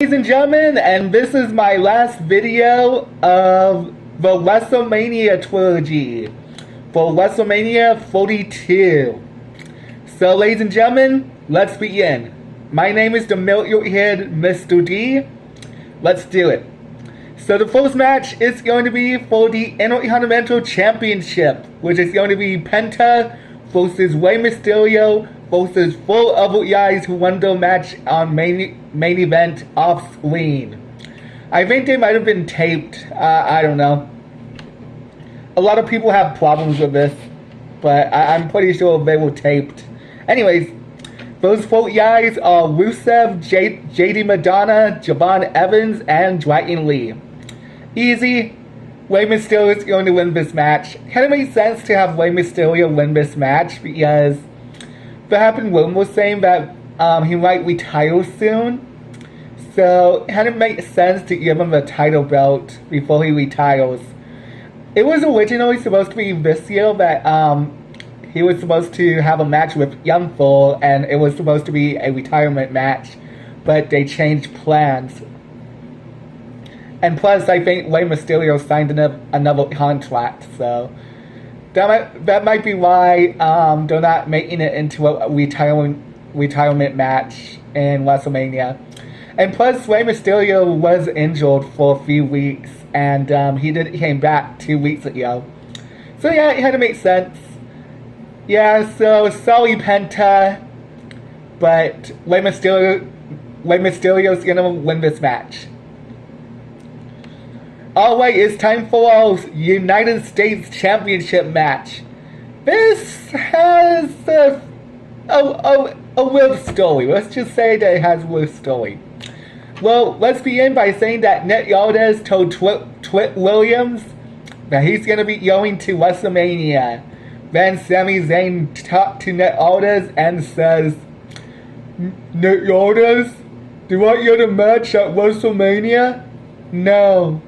Ladies and gentlemen, and this is my last video of the WrestleMania trilogy for WrestleMania 42. So, ladies and gentlemen, let's begin. My name is the Million-Head Mr. D. Let's do it. So, the first match is going to be for the Intercontinental Championship, which is going to be Penta versus Rey Mysterio versus 4 other guys who won the match on main event off screen. I think they might have been taped. I don't know. A lot of people have problems with this, but I'm pretty sure they were taped. Anyways, those 4 guys are Rusev, JD Madonna, Javon Evans, and Dragon Lee. Easy. Rey Mysterio is going to win this match. It kind of makes sense to have Rey Mysterio win this match because what happened, William was saying that he might retire soon. So it kind of makes sense to give him the title belt before he retires. It was originally supposed to be this year that he was supposed to have a match with Young Bull, and it was supposed to be a retirement match, but they changed plans. And plus, I think Rey Mysterio signed another contract, so that might be why they're not making it into a retirement match in WrestleMania. And plus, Rey Mysterio was injured for a few weeks, and he came back 2 weeks ago. So yeah, it had to make sense. Yeah, so sorry Penta, but Rey Mysterio's gonna win this match. Alright, it's time for our United States Championship match. This has a weird story. Let's just say that it has a weird story. Well, let's begin by saying that Nick Aldis told Twit Williams that he's going to be going to WrestleMania. Then Sami Zayn talked to Nick Aldis and says, "Nick Aldis, do I get a match at WrestleMania?" No.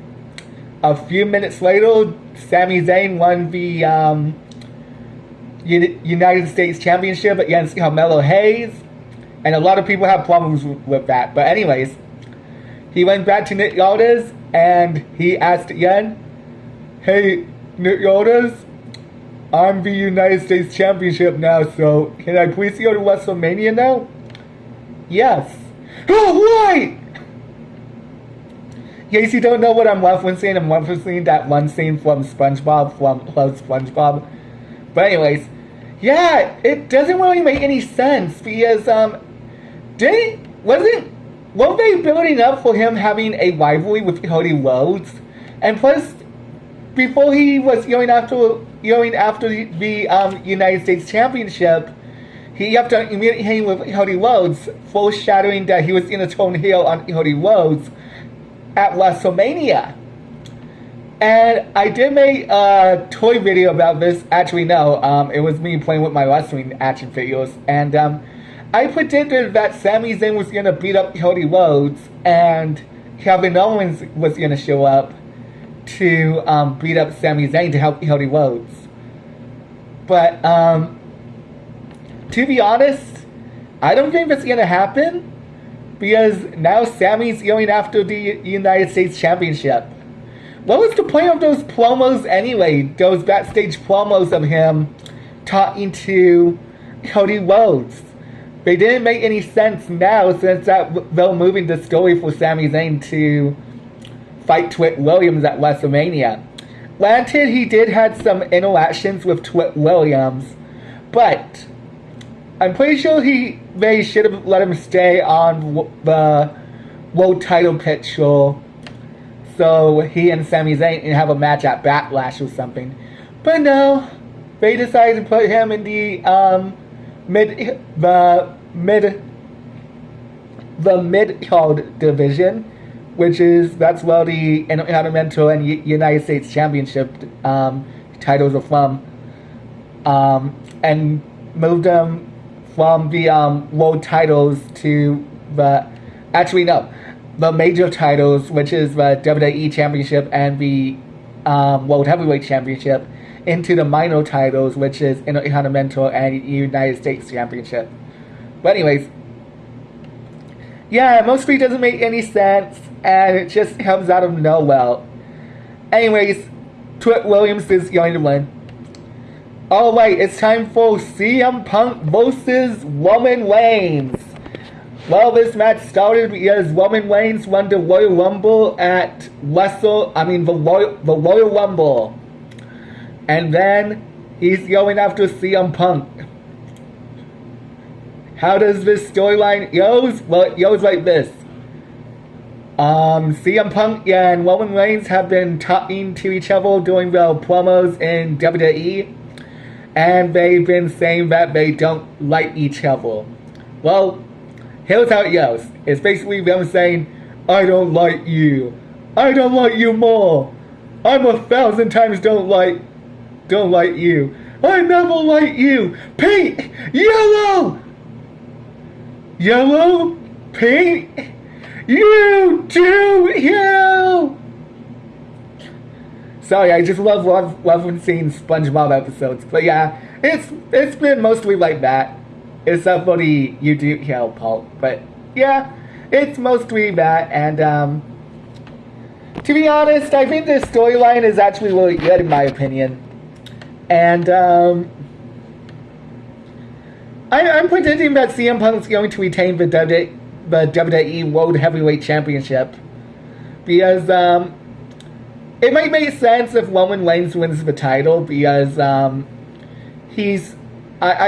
A few minutes later, Sami Zayn won the United States Championship against Carmelo Hayes, and a lot of people have problems with that. But anyways, he went back to Nick Aldis, and he asked again, "Hey, Nick Aldis, I'm the United States Championship now, so can I please go to WrestleMania now?" "Yes." "Oh, right!" In case you don't know what I'm referencing that one scene from SpongeBob, from SpongeBob. But anyways, yeah, it doesn't really make any sense because weren't they building up for him having a rivalry with Cody Rhodes? And plus, before he was going after the United States Championship, he upped on immediately with Cody Rhodes, foreshadowing that he was going to turn heel on Cody Rhodes at WrestleMania. And I did make a toy video about this. Actually, no, it was me playing with my wrestling action figures, and I predicted that Sami Zayn was going to beat up Cody Rhodes, and Kevin Owens was going to show up to beat up Sami Zayn to help Cody Rhodes. But to be honest, I don't think that's going to happen, because now Sami's going after the United States Championship. What was the point of those promos anyway? Those backstage promos of him talking to Cody Rhodes. They didn't make any sense now, since that they're moving the story for Sami Zayn to fight Twit Williams at WrestleMania. Granted, he did have some interactions with Twit Williams, but I'm pretty sure they should have let him stay on the world title picture, so he and Sami Zayn can have a match at Backlash or something. But no, they decided to put him in the mid-card division, that's where the Intercontinental and United States Championship titles are from, and moved them from the world titles to the major titles, which is the WWE Championship and the World Heavyweight Championship, into the minor titles, which is Intercontinental and United States Championship. But anyways, Yeah, mostly doesn't make any sense, and it just comes out of nowhere. Anyways, Twit Williams is going to win. Alright, it's time for CM Punk versus Roman Reigns. Well, this match started because Roman Reigns won the Royal Rumble at the Royal Rumble. And then he's going after CM Punk. How does this storyline goes? Well, it goes like this. CM Punk and Roman Reigns have been talking to each other during their promos in WWE, and they've been saying that they don't like each other. Well, here's how it goes. It's basically them saying, I don't like you. I don't like you more. I'm 1,000 times don't like you. I never like you. Pink, yellow. Yellow, pink, you do you. Sorry, I just love seeing SpongeBob episodes. But yeah, it's been mostly like that. Except for the you do you part. But yeah, it's mostly that. And to be honest, I think this storyline is actually really good in my opinion. And I'm predicting that CM Punk is going to retain the WWE World Heavyweight Championship. Because it might make sense if Roman Reigns wins the title, because I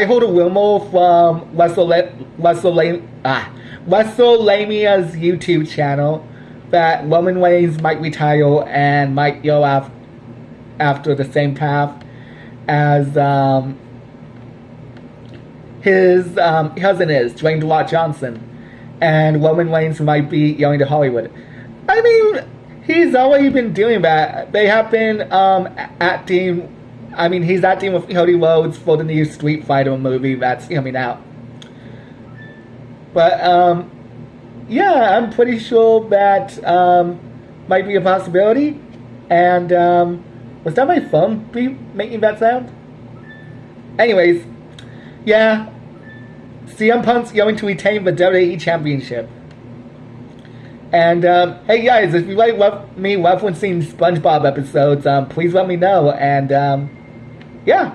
heard a rumor from WrestleMania's YouTube channel that Roman Reigns might retire and might go after the same path as his cousin is, Dwayne The Rock Johnson, and Roman Reigns might be going to Hollywood. I mean, he's already been doing that. They have been acting. I mean, he's acting with Cody Rhodes for the new Street Fighter movie that's coming out. But yeah, I'm pretty sure that might be a possibility. And was that my phone making that sound? Anyways, yeah, CM Punk's going to retain the WWE Championship. And hey guys, if you like me referencing SpongeBob episodes, please let me know. And yeah,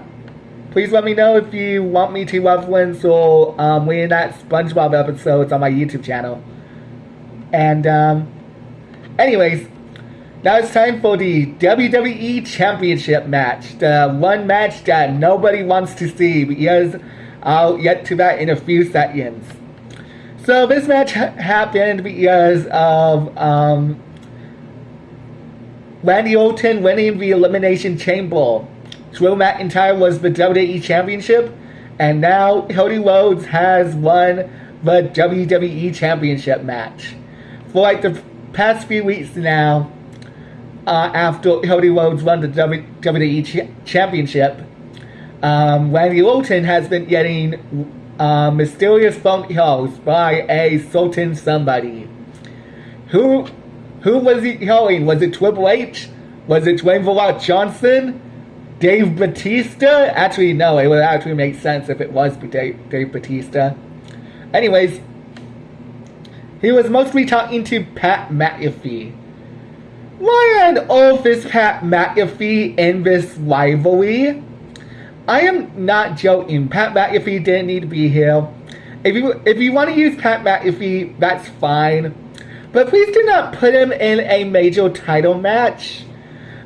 please let me know if you want me to reference or reenact SpongeBob episodes on my YouTube channel. And anyways, now it's time for the WWE Championship match. The one match that nobody wants to see, because I'll get to that in a few seconds. So this match happened because of Randy Orton winning the Elimination Chamber. Drew McIntyre was the WWE Championship, and now Cody Rhodes has won the WWE Championship match. For like the past few weeks now, after Cody Rhodes won the WWE Championship, Randy Orton has been getting mysterious phone calls by a certain somebody. Who was he calling? Was it Triple H? Was it Dwayne The Rock Johnson? Dave Bautista? Actually, no, it would actually make sense if it was Dave Bautista. Anyways, he was mostly talking to Pat McAfee. Why on earth is Pat McAfee in this rivalry? I am not joking. Pat McAfee didn't need to be here. If you want to use Pat McAfee, that's fine. But please do not put him in a major title match.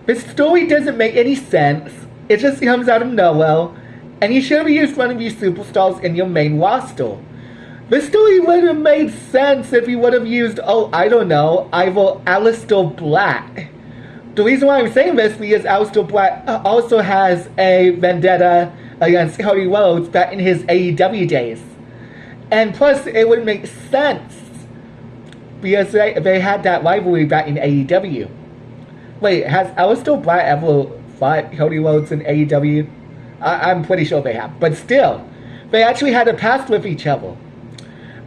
The story doesn't make any sense. It just comes out of nowhere. And you should have used one of your superstars in your main roster. The story would have made sense if you would have used, I don't know, either Aleister Black. The reason why I'm saying this is because Aleister Black also has a vendetta against Cody Rhodes back in his AEW days. And plus, it would make sense because they had that rivalry back in AEW. Wait, has Aleister Black ever fought Cody Rhodes in AEW? I'm pretty sure they have. But still, they actually had a past with each other.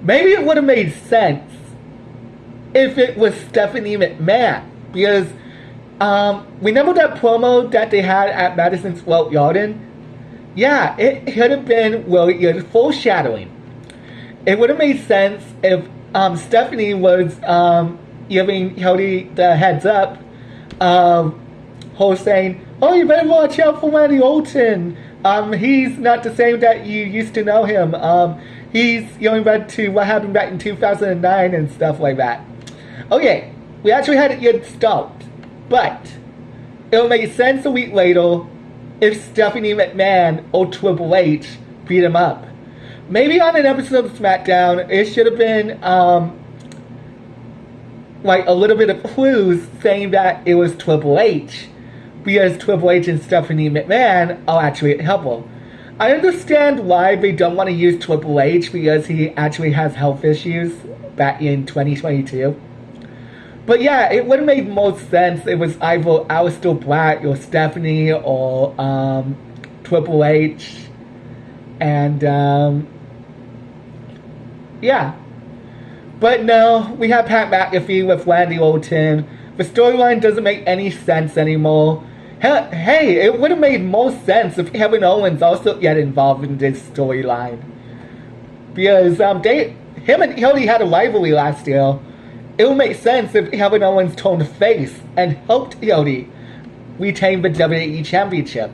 Maybe it would have made sense if it was Stephanie McMahon. Because remember that promo that they had at Madison Square Garden? Yeah, it could have been really good foreshadowing. It would have made sense if Stephanie was giving Cody the heads up of whole saying, "Oh, you better watch out for Randy Orton. He's not the same that you used to know him. He's going back to what happened back in 2009 and stuff like that." Okay, we actually had it get stopped, but it would make sense a week later if Stephanie McMahon or Triple H beat him up. Maybe on an episode of SmackDown, it should have been like a little bit of clues saying that it was Triple H, because Triple H and Stephanie McMahon are actually a couple. I understand why they don't want to use Triple H, because he actually has health issues back in 2022. But yeah, it would have made more sense if it was either Aleister Black or Stephanie or Triple H. And yeah. But no, we have Pat McAfee with Randy Orton. The storyline doesn't make any sense anymore. Hey, it would have made more sense if Kevin Owens also get involved in this storyline. Because him and Cody had a rivalry last year. It would make sense if Kevin Owens turned face and helped Cody retain the WWE Championship.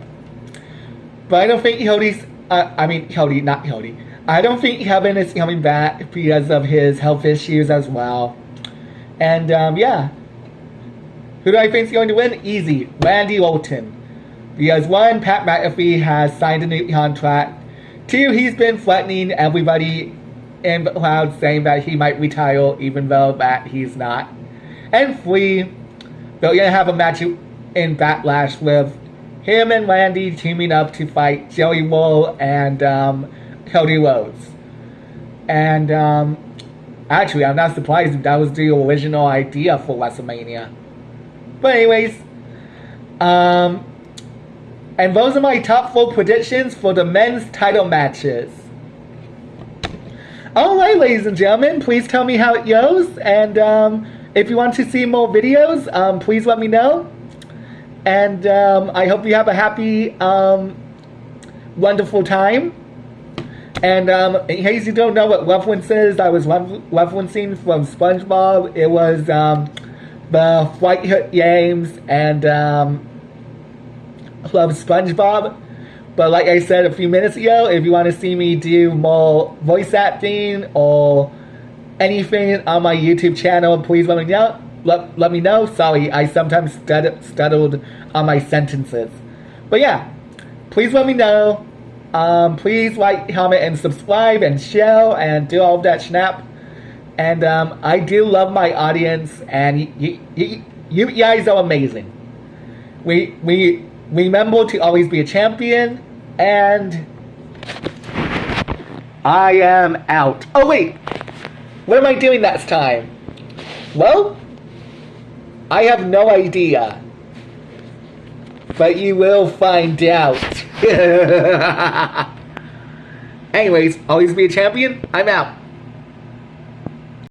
But I don't think not Cody. I don't think Kevin is coming back because of his health issues as well. And yeah. Who do I think is going to win? Easy. Randy Orton. Because one, Pat McAfee has signed a new contract. Two, he's been threatening everybody in the crowd, saying that he might retire even though that he's not. And three, they're going to have a match in Backlash with him and Randy teaming up to fight Joey Wool and Cody Rhodes. And actually, I'm not surprised if that was the original idea for WrestleMania. But anyways, and those are my top 4 predictions for the men's title matches. Alright, ladies and gentlemen, please tell me how it goes, and if you want to see more videos, please let me know. And I hope you have a happy, wonderful time. And in case you don't know what references I was referencing from SpongeBob, it was the Flight Hit Games and Club SpongeBob. But like I said a few minutes ago, if you want to see me do more voice acting or anything on my YouTube channel, please let me know. Let me know. Sorry, I sometimes stuttered on my sentences. But yeah, please let me know. Please like, comment, and subscribe, and share, and do all of that snap. And I do love my audience, and you guys are amazing. We remember to always be a champion, and I am out. Oh wait, what am I doing next time? Well, I have no idea, but you will find out. Anyways, always be a champion. I'm out.